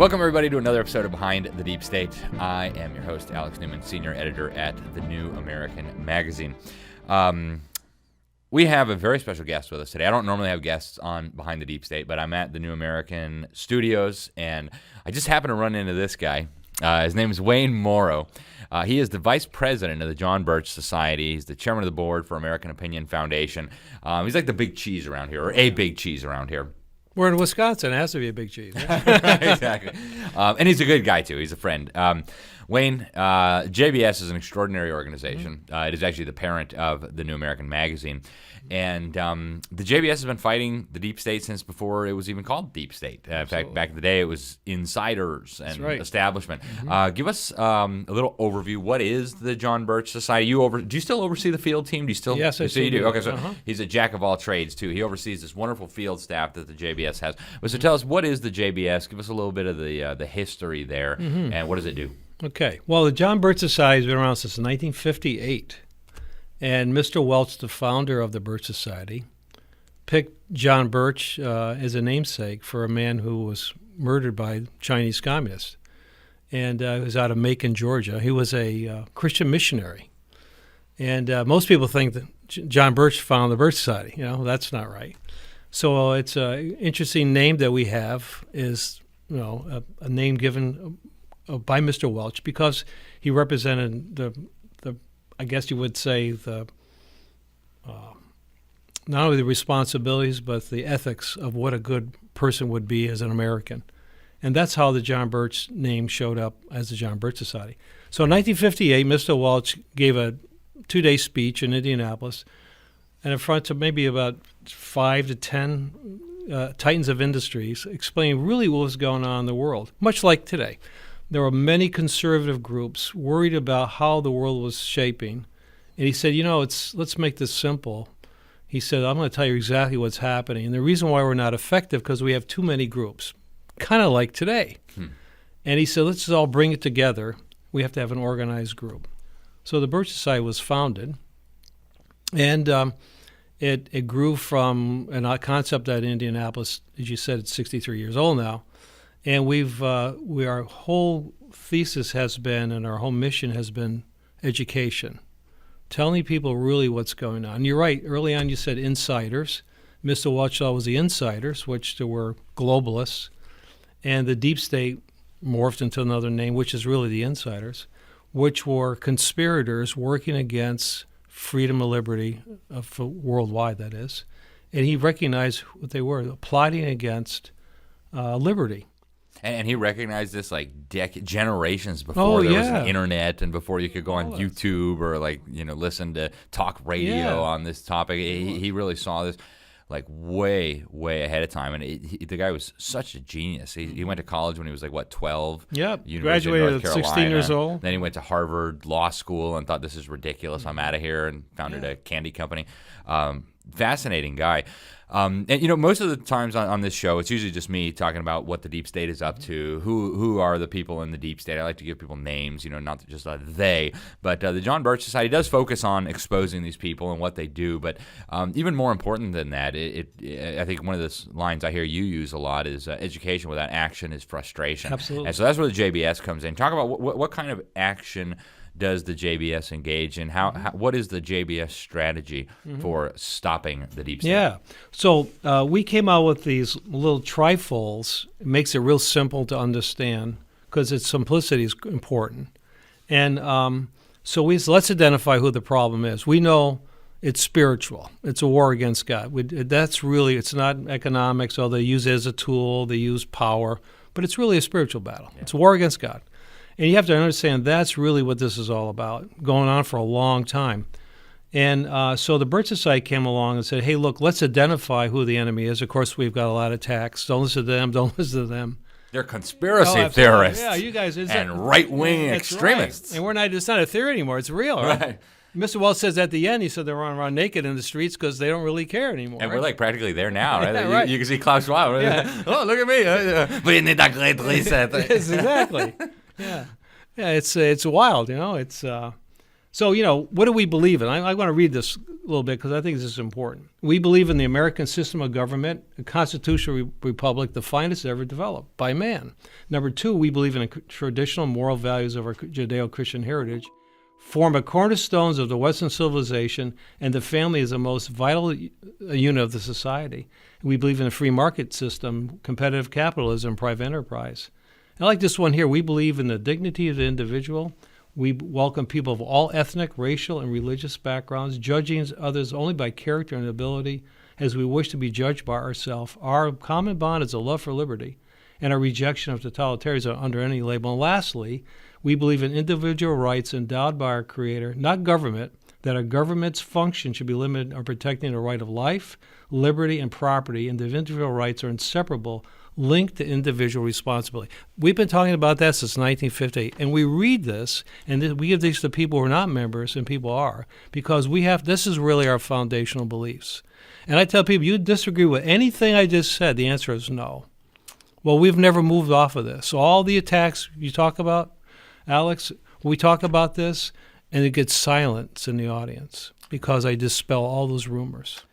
Welcome, everybody, to another episode of Behind the Deep State. I am your host, Alex Newman, senior editor at the New American Magazine. We have a very special guest with us today. I don't normally have guests on Behind the Deep State, but I'm at the New American Studios, and I just happened to run into this guy. His name is Wayne Morrow. He is the vice president of the John Birch Society. He's the chairman of the board for American Opinion Foundation. He's like the big cheese around here, or a big cheese around here. We're in Wisconsin. It has to be a big cheese. Right, exactly. And he's a good guy, too. He's a friend. Wayne, JBS is an extraordinary organization. It is actually the parent of the New American Magazine. And the JBS has been fighting the deep state since before it was even called deep state. In fact, back in the day, it was insiders and establishment. Give us a little overview. What is the John Birch Society? Do you still oversee the field team? Do you still? Yes, I still do. Okay, so Uh-huh. he's a jack of all trades, too. He oversees this wonderful field staff that the JBS has. So tell us, what is the JBS? Give us a little bit of the history there, and what does it do? Okay. Well, the John Birch Society has been around since 1958. And Mr. Welch, the founder of the Birch Society, picked John Birch as a namesake for a man who was murdered by Chinese communists. And he was out of Macon, Georgia. He was a Christian missionary. And most people think that John Birch founded the Birch Society. You know, that's not right. So it's an interesting name that we have is, a name given by Mr. Welch because he represented the I guess you would say the not only the responsibilities but the ethics of what a good person would be as an American. And that's how the John Birch name showed up as the John Birch Society. So in 1958, Mr. Welch gave a 2-day speech in Indianapolis and in front of maybe about 5 to 10 titans of industries explaining really what was going on in the world, much like today. There were many conservative groups worried about how the world was shaping. And he said, let's make this simple. He said, I'm going to tell you exactly what's happening. And the reason why we're not effective because we have too many groups, kind of like today. And he said, let's just all bring it together. We have to have an organized group. So the Birch Society was founded. And it grew from a concept at Indianapolis. As you said, it's 63 years old now. And our whole thesis has been, and our whole mission has been education, telling people really what's going on. You're right. Early on, you said insiders. Mr. Welch was the insiders, which there were globalists, and the deep state morphed into another name, which is really the insiders, which were conspirators working against freedom and liberty worldwide, that is. And he recognized what they were, plotting against liberty. And he recognized this like generations before there was an internet and before you could go on YouTube or listen to talk radio on this topic. He really saw this like way ahead of time. And the guy was such a genius. He went to college when he was 12? Yep. University Graduated of North at 16 years old. Then he went to Harvard Law School and thought, this is ridiculous. I'm out of here, and founded a candy company. Fascinating guy. And most of the times on this show, it's usually just me talking about what the deep state is up to, who are the people in the deep state. I like to give people names, not just they. But the John Birch Society does focus on exposing these people and what they do. But even more important than that, I think one of the lines I hear you use a lot is education without action is frustration. Absolutely. And so that's where the JBS comes in. Talk about what kind of action does the JBS engage in? What is the JBS strategy for stopping the deep state? Yeah. So we came out with these little trifolds. It makes it real simple to understand because its simplicity is important. And so let's identify who the problem is. We know it's spiritual. It's a war against God. It's not economics, although they use it as a tool. They use power. But it's really a spiritual battle. Yeah. It's a war against God. And you have to understand that's really what this is all about, going on for a long time. And so the Birch Society came along and said, hey, look, let's identify who the enemy is. Of course, we've got a lot of attacks. Don't listen to them. Don't listen to them. They're conspiracy theorists. Yeah, you guys. And right-wing extremists. Right. And it's not a theory anymore. It's real, right? Mr. Welch says at the end, he said they run around naked in the streets because they don't really care anymore. And we're practically there now, right? Yeah, right. You can see Klaus Schwab. Right? Yeah. Oh, look at me. We need a great reset. Yes, exactly. Yeah. Yeah, it's wild, It's So, what do we believe in? I want to read this a little bit because I think this is important. We believe in the American system of government, a constitutional republic, the finest ever developed by man. Number two, we believe in the traditional moral values of our Judeo-Christian heritage, form a cornerstones of the Western civilization, and the family is the most vital unit of the society. We believe in a free market system, competitive capitalism, private enterprise. I like this one here. We believe in the dignity of the individual. We welcome people of all ethnic, racial, and religious backgrounds, judging others only by character and ability, as we wish to be judged by ourselves. Our common bond is a love for liberty and a rejection of totalitarianism under any label. And lastly, we believe in individual rights endowed by our Creator, not government, that our government's function should be limited on protecting the right of life, liberty, and property, and the individual rights are inseparable, linked to individual responsibility. We've been talking about that since 1958, and we read this, and we give these to people who are not members, and people are, because this is really our foundational beliefs. And I tell people, you disagree with anything I just said, the answer is no. Well, we've never moved off of this. So all the attacks you talk about, Alex, we talk about this, and it gets silence in the audience because I dispel all those rumors.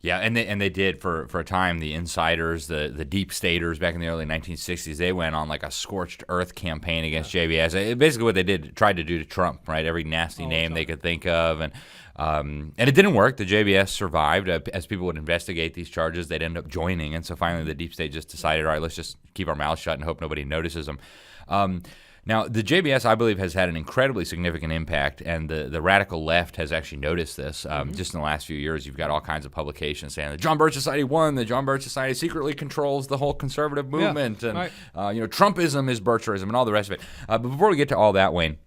Yeah, and they did for a time. The insiders, the deep staters back in the early 1960s, they went on like a scorched earth campaign against JBS. Basically, what they tried to do to Trump, right? Every nasty name they could think of, and it didn't work. The JBS survived. As people would investigate these charges, they'd end up joining, and so finally the deep state just decided, all right, let's just keep our mouths shut and hope nobody notices them. Now, the JBS, I believe, has had an incredibly significant impact, and the radical left has actually noticed this. Just in the last few years, you've got all kinds of publications saying the John Birch Society won, the John Birch Society secretly controls the whole conservative movement, and right. Trumpism is Bircherism, and all the rest of it. But before we get to all that, Wayne,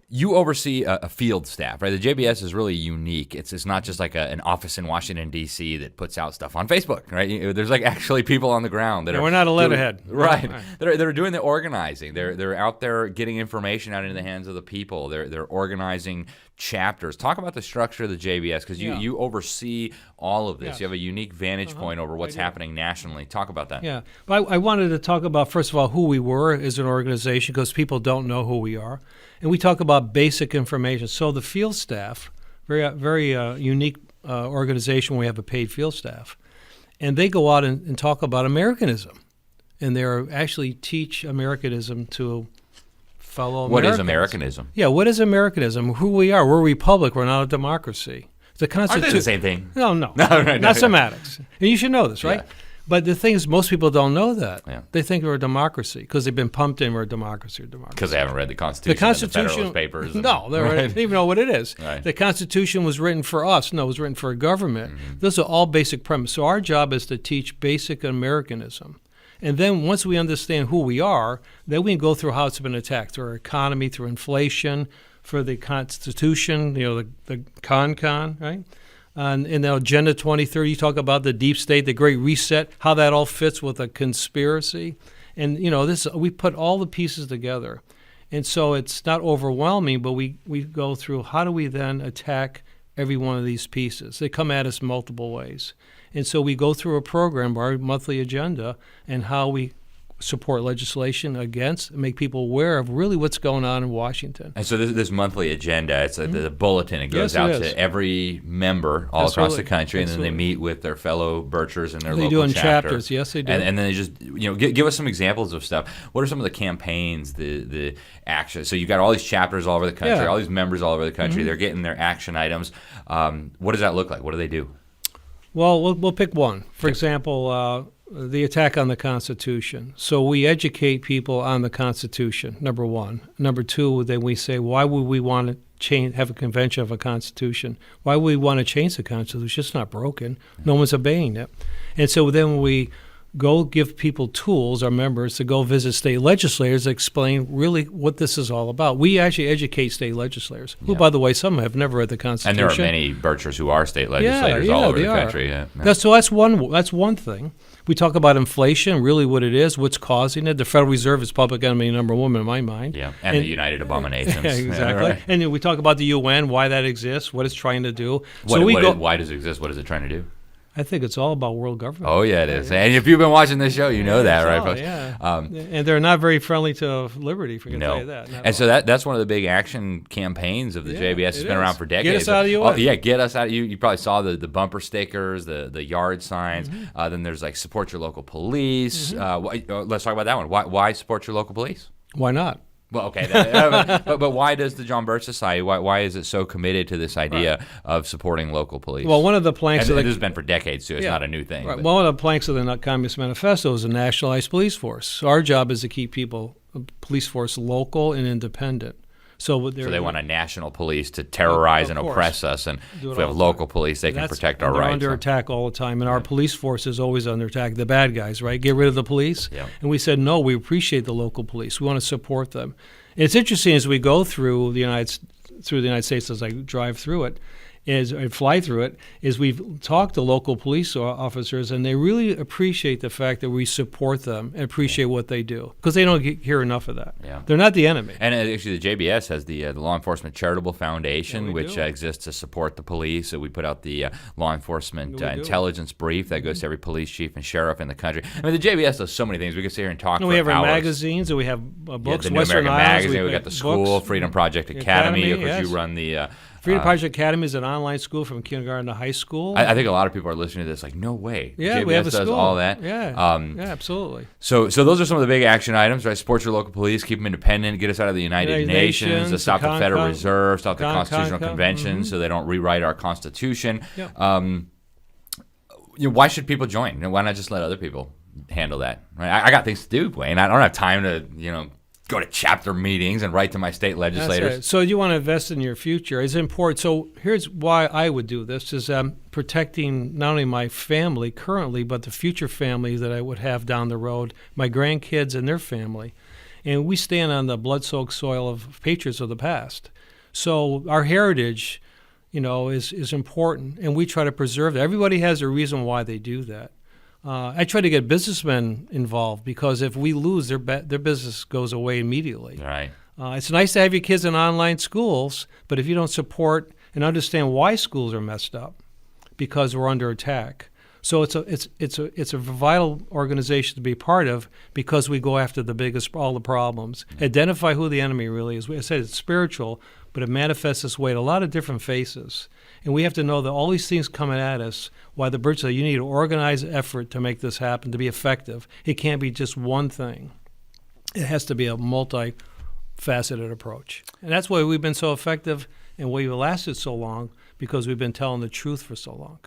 you oversee a field staff, right? The JBS is really unique. It's not just like an office in Washington, D.C. that puts out stuff on Facebook, right? There's like actually people on the ground that are... We're not a letterhead. Right. That are doing the organizing. They're out there getting information out into the hands of the people. They're organizing chapters. Talk about the structure of the JBS, because you oversee all of this. Yes. You have a unique vantage point over what's happening nationally. Talk about that. Yeah. I wanted to talk about, first of all, who we were as an organization, because people don't know who we are. And we talk about basic information. So the field staff, very unique organization where we have a paid field staff, and they go out and talk about Americanism. And they actually teach Americanism to fellow Americans. What is Americanism? Yeah, what is Americanism? Who we are. We're a republic. We're not a democracy. The Constitution. Aren't they the same thing? No. Not semantics. And you should know this, right? Yeah. But the thing is, most people don't know that. Yeah. They think we're a democracy because they've been pumped in we're a democracy. Because they haven't read the Constitution. The Federalist Papers. No, they don't even know what it is. Right. The Constitution was written for us. No, it was written for a government. Mm-hmm. Those are all basic premises. So our job is to teach basic Americanism. And then once we understand who we are, then we can go through how it's been attacked, through our economy, through inflation, for the Constitution, the con, right? And in the Agenda 2030, you talk about the deep state, the Great Reset, how that all fits with a conspiracy. And, we put all the pieces together. And so it's not overwhelming, but we go through how do we then attack every one of these pieces. They come at us multiple ways. And so we go through a program, our monthly agenda, and how we support legislation against, make people aware of really what's going on in Washington. And so this monthly agenda, it's the bulletin. It goes out to every member all across the country, and then they meet with their fellow Birchers and their local chapter. They do in chapters. Yes, they do. And then they just, give us some examples of stuff. What are some of the campaigns, the actions? So you've got all these chapters all over the country, all these members all over the country. They're getting their action items. What does that look like? What do they do? Well, we'll pick one. For example, the attack on the Constitution. So we educate people on the Constitution, number one. Number two, then we say, why would we want to have a convention of a Constitution? Why would we want to change the Constitution? It's not broken. No one's obeying it. And so then we go give people tools, our members, to go visit state legislators to explain really what this is all about. We actually educate state legislators, who, by the way, some have never read the Constitution. And there are many Birchers who are state legislators all over the country. Yeah. So that's one thing. We talk about inflation, really what it is, what's causing it. The Federal Reserve is public enemy number one in my mind. Yeah, and the United Abominations. Yeah, exactly. Right. And then we talk about the UN, why that exists, what it's trying to do. Why does it exist? What is it trying to do? I think it's all about world government. Oh, yeah, it is. And if you've been watching this show, you know that, right, folks? Yeah. And they're not very friendly to liberty, if I can tell you that. And so that's one of the big action campaigns of the JBS. It's been around for decades. Get us out of the U.S. Oh, yeah, get us out. You probably saw the bumper stickers, the yard signs. Then there's like support your local police. Let's talk about that one. Why support your local police? Why not? Well, okay, but why does the John Birch Society? Why is it so committed to this idea of supporting local police? Well, one of the planks this has been for decades too. It's not a new thing. Right. One of the planks of the Communist Manifesto is a nationalized police force. So our job is to keep police force local and independent. So they want a national police to terrorize and oppress us, and if we have local police, they can protect our rights. They're under attack all the time, and our police force is always under attack. The bad guys, right? Get rid of the police. Yeah. And we said, no, we appreciate the local police. We want to support them. And it's interesting as we go through the United States, as I drive through it, fly through it, is we've talked to local police officers, and they really appreciate the fact that we support them and appreciate what they do, because they don't hear enough of that. Yeah. They're not the enemy. And actually, the JBS has the Law Enforcement Charitable Foundation, which exists to support the police. So we put out the Law Enforcement Intelligence Brief that goes to every police chief and sheriff in the country. I mean, the JBS does so many things. We could sit here and talk for hours. We have our magazines, and we have books. The New Western American Isles, Magazine. We got the school, Freedom Project Academy. Of course, you run the Freedom Project Academy is an online school from kindergarten to high school. I think a lot of people are listening to this like, no way. Yeah, JBS we have a does school. all that. Yeah, absolutely. So those are some of the big action items, right? Support your local police, keep them independent, get us out of the United Nations, stop the Federal Reserve, stop the Constitutional Convention so they don't rewrite our Constitution. Yep. Why should people join? Why not just let other people handle that? Right? I got things to do, Wayne. I don't have time to, go to chapter meetings and write to my state legislators. Right. So you want to invest in your future. It's important. So here's why I would do this, is protecting not only my family currently, but the future families that I would have down the road, my grandkids and their family. And we stand on the blood-soaked soil of patriots of the past. So our heritage, is important, and we try to preserve that. Everybody has a reason why they do that. I try to get businessmen involved, because if we lose, their business goes away immediately. Right. It's nice to have your kids in online schools, but if you don't support and understand why schools are messed up, because we're under attack. So it's a vital organization to be part of, because we go after all the problems. Identify who the enemy really is. I said it's spiritual, but it manifests its way in a lot of different faces. And we have to know that all these things coming at us, why the Birch said you need to organize effort to make this happen, to be effective. It can't be just one thing. It has to be a multifaceted approach. And that's why we've been so effective and why we've lasted so long, because we've been telling the truth for so long.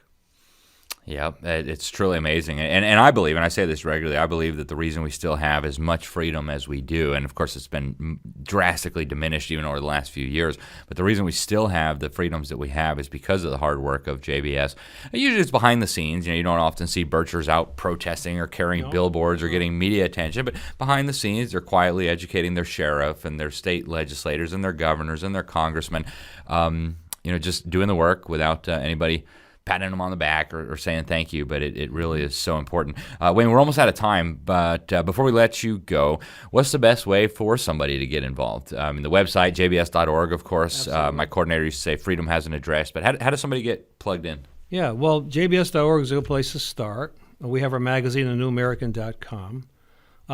Yeah, it's truly amazing. And I believe, and I say this regularly, I believe that the reason we still have as much freedom as we do, and of course it's been drastically diminished even over the last few years, but the reason we still have the freedoms that we have is because of the hard work of JBS. And usually it's behind the scenes. You don't often see Birchers out protesting or carrying billboards or getting media attention, but behind the scenes they're quietly educating their sheriff and their state legislators and their governors and their congressmen, just doing the work without anybody patting them on the back or saying thank you, but it really is so important. Wayne, we're almost out of time, but before we let you go, what's the best way for somebody to get involved? The website, jbs.org, of course. My coordinator used to say freedom has an address, but how does somebody get plugged in? Yeah, well, jbs.org is a good place to start. We have our magazine, thenewamerican.com.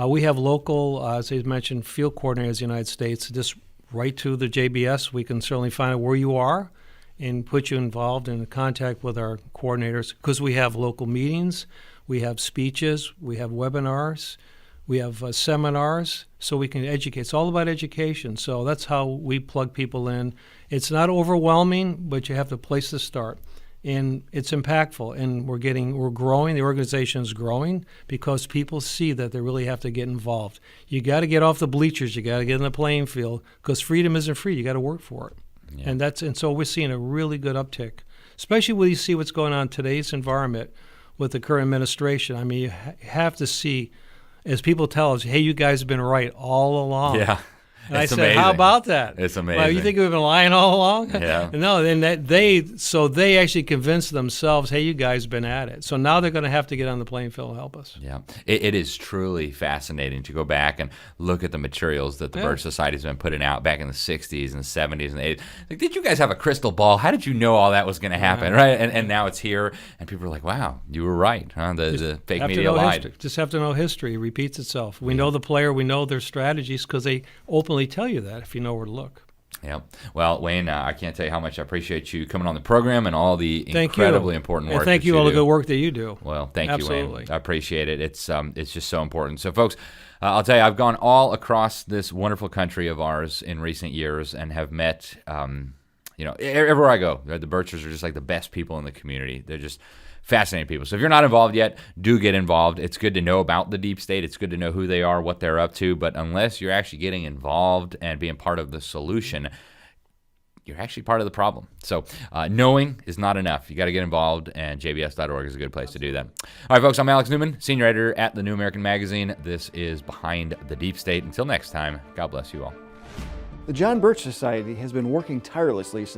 We have local, as I mentioned, field coordinators in the United States. Just write to the JBS. We can certainly find out where you are and put you involved in contact with our coordinators, because we have local meetings, we have speeches, we have webinars, we have seminars, so we can educate. It's all about education, so that's how we plug people in. It's not overwhelming, but you have the place to start. And it's impactful, and we're growing. The organization is growing because people see that they really have to get involved. You got to get off the bleachers. You got to get in the playing field, because freedom isn't free. You got to work for it. Yeah. And so we're seeing a really good uptick, especially when you see what's going on in today's environment with the current administration. I mean, you have to see, as people tell us, hey, you guys have been right all along. Yeah. And I It's said, amazing. how about that? It's Well, amazing. you think we've been lying all along? Yeah. No, then they actually convinced themselves, hey, you guys been at it. So now they're going to have to get on the playing field and help us. Yeah, it is truly fascinating to go back and look at the materials that the Birch Society has been putting out back in the 60s and the 70s and the 80s. Like, did you guys have a crystal ball? How did you know all that was going to happen, right? And now it's here, and people are like, wow, you were right, huh? The fake media lied. History. Just have to know history. It repeats itself. We know the player. We know their strategies because they openly tell you that if you know where to look. Yeah. Well, Wayne, I can't tell you how much I appreciate you coming on the program and all the incredibly important work. And thank you all the good work that you do. Well, thank you, Absolutely. Wayne. I appreciate it. It's just so important. So, folks, I'll tell you, I've gone all across this wonderful country of ours in recent years and have met, everywhere I go, the Birchers are just like the best people in the community. They're just fascinating people. So if you're not involved yet, do get involved. It's good to know about the deep state. It's good to know who they are, what they're up to. But unless you're actually getting involved and being part of the solution, you're actually part of the problem. So knowing is not enough. You got to get involved, and jbs.org is a good place to do that. All right, folks, I'm Alex Newman, senior editor at the New American Magazine. This is Behind the Deep State. Until next time, God bless you all. The John Birch Society has been working tirelessly since